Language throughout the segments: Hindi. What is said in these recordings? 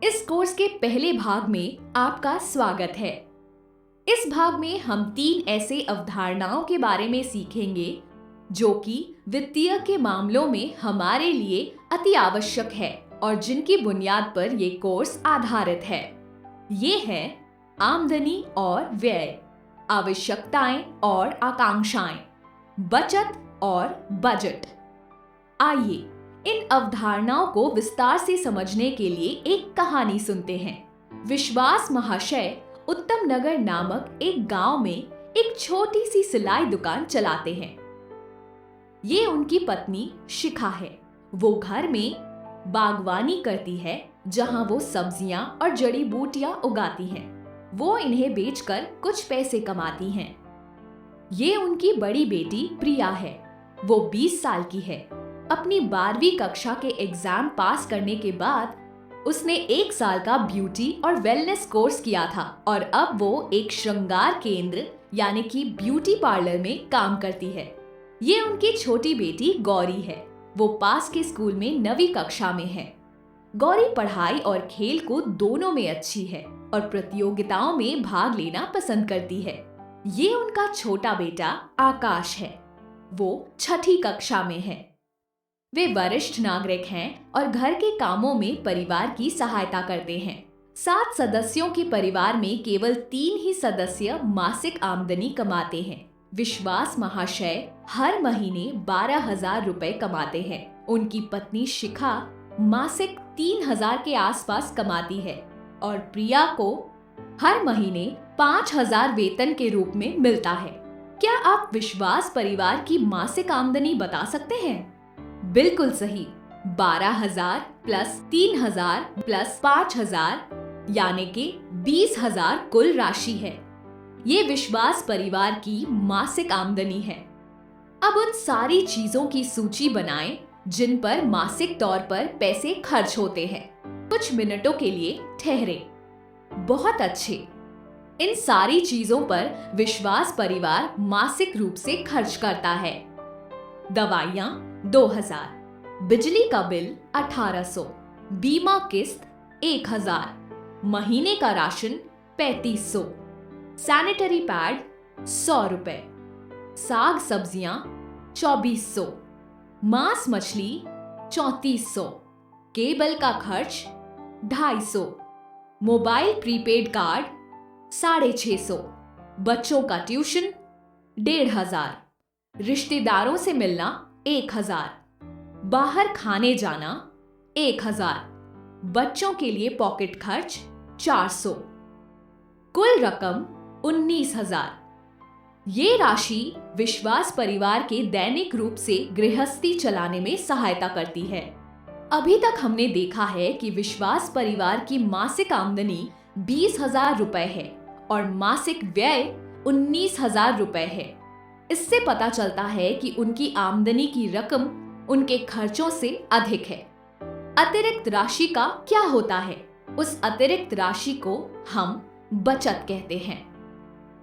इस कोर्स के पहले भाग में आपका स्वागत है। इस भाग में हम 3 ऐसे अवधारणाओं के बारे में सीखेंगे जो कि वित्तीय के मामलों में हमारे लिए अति आवश्यक है और जिनकी बुनियाद पर ये कोर्स आधारित है। ये है आमदनी और व्यय, आवश्यकताएं और आकांक्षाएं, बचत और बजट। आइए इन अवधारणाओं को विस्तार से समझने के लिए एक कहानी सुनते हैं। विश्वास महाशय उत्तम नगर नामक एक गांव में एक छोटी सी सिलाई दुकान चलाते हैं। ये उनकी पत्नी शिखा है। वो घर में बागवानी करती है जहां वो सब्जियां और जड़ी बूटियां उगाती हैं। वो इन्हें बेचकर कुछ पैसे कमाती हैं। ये उनकी बड़ी बेटी प्रिया है। वो 20 साल की है। अपनी 12वीं कक्षा के एग्जाम पास करने के बाद उसने 1 साल का ब्यूटी और वेलनेस कोर्स किया था और अब वो एक श्रृंगार केंद्र यानी कि ब्यूटी पार्लर में काम करती है। ये उनकी छोटी बेटी गौरी है। वो पास के स्कूल में 9वीं कक्षा में है। गौरी पढ़ाई और खेल कूद दोनों में अच्छी है और प्रतियोगिताओं में भाग लेना पसंद करती है। ये उनका छोटा बेटा आकाश है। वो 6ठी कक्षा में है। वे वरिष्ठ नागरिक हैं और घर के कामों में परिवार की सहायता करते हैं। 7 सदस्यों के परिवार में केवल 3 ही सदस्य मासिक आमदनी कमाते हैं। विश्वास महाशय हर महीने 12,000 रुपए कमाते हैं। उनकी पत्नी शिखा मासिक 3,000 के आसपास कमाती है और प्रिया को हर महीने 5,000 वेतन के रूप में मिलता है। क्या आप विश्वास परिवार की मासिक आमदनी बता सकते हैं? बिल्कुल सही, 12,000 प्लस 3,000 प्लस 5,000 यानी कि 20,000 कुल राशि है। ये विश्वास परिवार की मासिक आमदनी है। अब उन सारी चीजों की सूची बनाएं जिन पर मासिक तौर पर पैसे खर्च होते हैं। कुछ मिनटों के लिए ठहरे। बहुत अच्छे। इन सारी चीजों पर विश्वास परिवार मासिक रूप से खर्च करता है। दवाइयाँ 2,000, बिजली का बिल 1,800, बीमा किस्त 1,000, महीने का राशन 3,500, सैनिटरी पैड 100 रुपए, साग सब्जियां 2,400, मांस मछली 3,400, केबल का खर्च 250, मोबाइल प्रीपेड कार्ड 650, बच्चों का ट्यूशन 1,500, रिश्तेदारों से मिलना 1,000, बाहर खाने जाना 1,000, बच्चों के लिए पॉकेट खर्च 400, कुल रकम 19,000। ये राशि विश्वास परिवार के दैनिक रूप से गृहस्थी चलाने में सहायता करती है। अभी तक हमने देखा है कि विश्वास परिवार की मासिक आमदनी 20,000 रुपए है और मासिक व्यय 19,000 रुपए है। इससे पता चलता है कि उनकी आमदनी की रकम उनके खर्चों से अधिक है। अतिरिक्त राशि का क्या होता है? उस अतिरिक्त राशि को हम बचत कहते हैं।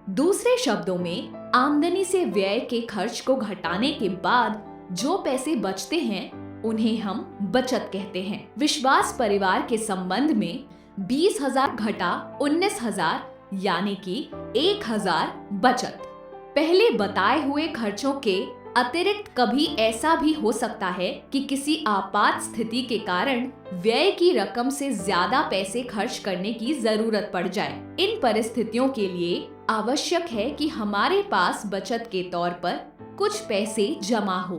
दूसरे शब्दों में, आमदनी से व्यय के खर्च को घटाने के बाद जो पैसे बचते हैं उन्हें हम बचत कहते हैं। विश्वास परिवार के संबंध में 20,000 घटा 19,000 यानी कि 1,000 बचत। पहले बताए हुए खर्चों के अतिरिक्त कभी ऐसा भी हो सकता है कि किसी आपात स्थिति के कारण व्यय की रकम से ज्यादा पैसे खर्च करने की जरूरत पड़ जाए। इन परिस्थितियों के लिए आवश्यक है कि हमारे पास बचत के तौर पर कुछ पैसे जमा हो।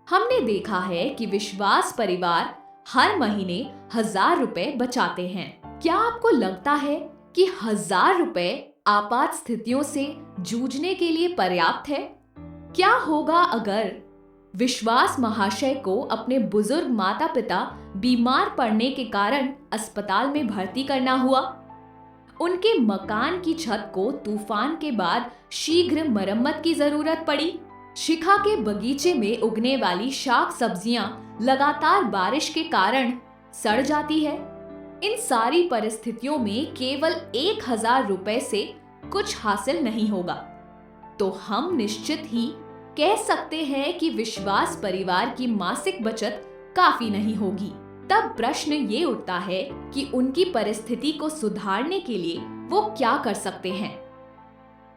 हमने देखा है कि विश्वास परिवार हर महीने 1,000 रुपए बचाते हैं। क्या आपको लगता है कि 1,000 रुपए आपात स्थितियों से जूझने के लिए पर्याप्त है? क्या होगा अगर विश्वास महाशय को अपने बुजुर्ग माता पिता बीमार पड़ने के कारण अस्पताल में भर्ती करना हुआ? उनके मकान की छत को तूफान के बाद शीघ्र मरम्मत की जरूरत पड़ी? शिखा के बगीचे में उगने वाली शाक सब्जियां लगातार बारिश के कारण सड़ जाती है? इन सारी परिस्थितियों में केवल 1,000 रुपए से कुछ हासिल नहीं होगा। तो हम निश्चित ही कह सकते हैं कि विश्वास परिवार की मासिक बचत काफी नहीं होगी। तब प्रश्न ये उठता है कि उनकी परिस्थिति को सुधारने के लिए वो क्या कर सकते हैं।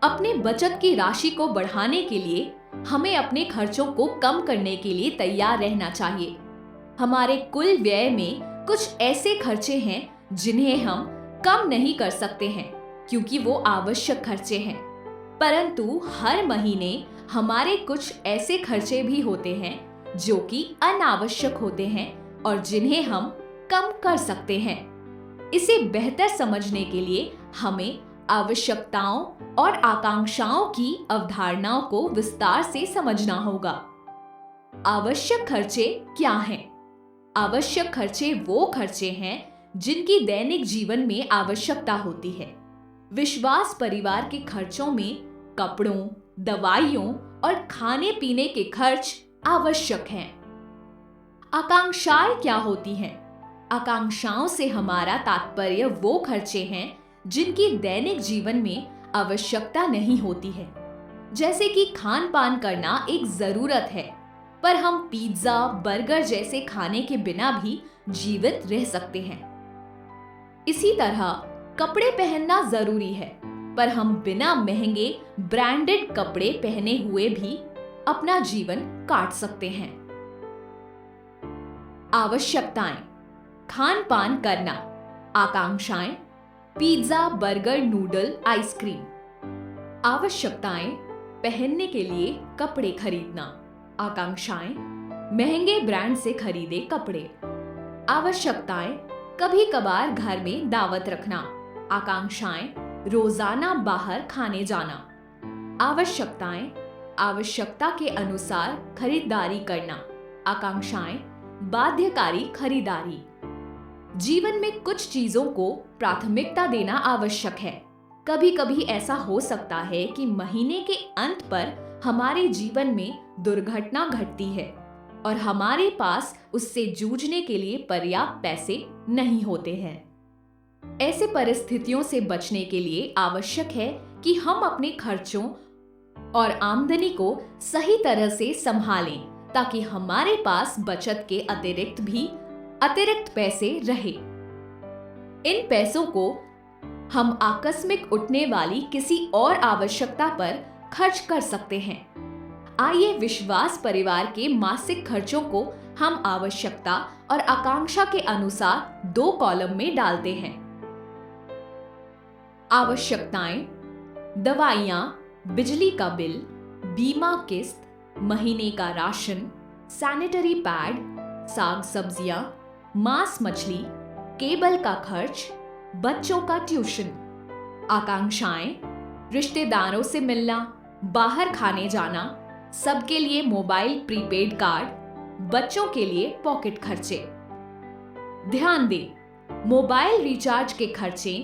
अपने बचत की राशि को बढ़ाने के लिए हमें अपने खर्चों को कम करने के लिए तैयार रहना चाहिए। हमारे कुल व्यय में कुछ ऐसे खर्चे हैं जिन्हें हम कम नहीं कर सकते हैं क्योंकि वो आवश्यक खर्चे हैं, परंतु हर महीने हमारे कुछ ऐसे खर्चे भी होते हैं जो कि अनावश्यक होते हैं और जिन्हें हम कम कर सकते हैं। इसे बेहतर समझने के लिए हमें आवश्यकताओं और आकांक्षाओं की अवधारणाओं को विस्तार से समझना होगा। आवश्यक खर्चे क्या हैं? आवश्यक खर्चे वो खर्चे हैं जिनकी दैनिक जीवन में आवश्यकता होती है। विश्वास परिवार के खर्चों में कपड़ों, दवाइयों और खाने पीने के खर्च आवश्यक हैं। आकांक्षाएं क्या होती हैं? आकांक्षाओं से हमारा तात्पर्य वो खर्चे हैं जिनकी दैनिक जीवन में आवश्यकता नहीं होती है, जैसे कि खान पान करना एक जरूरत है, पर हम पिज्जा, बर्गर जैसे खाने के बिना भी जीवित रह सकते हैं। इसी तरह कपड़े पहनना जरूरी है, पर हम बिना महंगे ब्रांडेड कपड़े पहने हुए भी अपना जीवन काट सकते हैं। आवश्यकताएं: खान पान करना। आकांक्षाएं: पिज्जा, बर्गर, नूडल, आइसक्रीम। आवश्यकताएं: पहनने के लिए कपड़े खरीदना। आकांक्षाएं: महंगे ब्रांड से खरीदे कपड़े। आवश्यकताएं: कभी कभार घर में दावत रखना। आकांक्षाएं: रोजाना बाहर खाने जाना। आवश्यकताएं: आवश्यकता के अनुसार खरीदारी करना। आकांक्षाएं: बाध्यकारी खरीदारी। जीवन में कुछ चीजों को प्राथमिकता देना आवश्यक है। कभी कभी ऐसा हो सकता है कि महीने के अंत पर हमारे जीवन में दुर्घटना घटती है और हमारे पास उससे जूझने के लिए पर्याप्त पैसे नहीं होते हैं। ऐसे परिस्थितियों से बचने के लिए आवश्यक है कि हम अपने खर्चों और आमदनी को सही तरह से संभालें ताकि हमारे पास बचत के अतिरिक्त पैसे रहे। इन पैसों को हम आकस्मिक उठने वाली किसी और आवश्यकता पर खर्च कर सकते हैं। आइए विश्वास परिवार के मासिक खर्चों को हम आवश्यकता और आकांक्षा के अनुसार 2 कॉलम में डालते हैं। आवश्यकताएं: दवाइयां, बिजली का बिल, बीमा किस्त, महीने का राशन, सैनिटरी पैड, साग सब्जियां, मांस मछली, केबल का खर्च, बच्चों का ट्यूशन। आकांक्षाएं: रिश्तेदारों से मिलना, बाहर खाने जाना, सबके लिए मोबाइल प्रीपेड कार्ड, बच्चों के लिए पॉकेट खर्चे। ध्यान दें, मोबाइल रिचार्ज के खर्चे,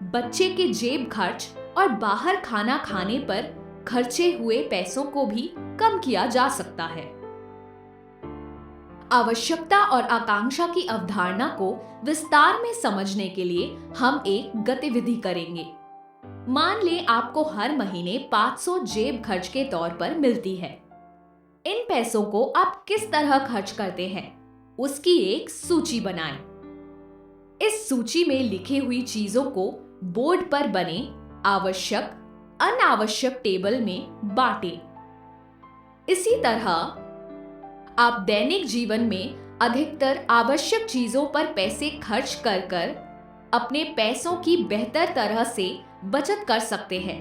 बच्चे के जेब खर्च और बाहर खाना खाने पर खर्चे हुए पैसों को भी कम किया जा सकता है। आवश्यकता और आकांक्षा की अवधारणा को विस्तार में समझने के लिए हम एक गतिविधि करेंगे। मान लें आपको हर महीने 500 जेब खर्च के तौर पर मिलती है। इन पैसों को आप किस तरह खर्च करते हैं, उसकी एक सूची बनाएं। इस सूची में लिखी हुई चीजों को बोर्ड पर बने आवश्यक, अनावश्यक टेबल में बांटें। इसी तरह आप दैनिक जीवन में अधिकतर आवश्यक चीजों पर पैसे खर्च कर अपने पैसों की बेहतर तरह से बचत कर सकते हैं।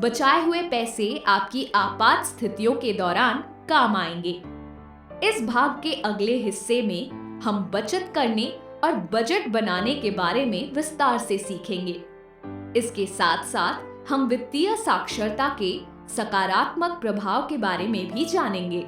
बचाए हुए पैसे आपकी आपात स्थितियों के दौरान काम आएंगे। इस भाग के अगले हिस्से में हम बचत करने और बजट बनाने के बारे में विस्तार से सीखेंगे। इसके साथ साथ हम वित्तीय साक्षरता के सकारात्मक प्रभाव के बारे में भी जानेंगे।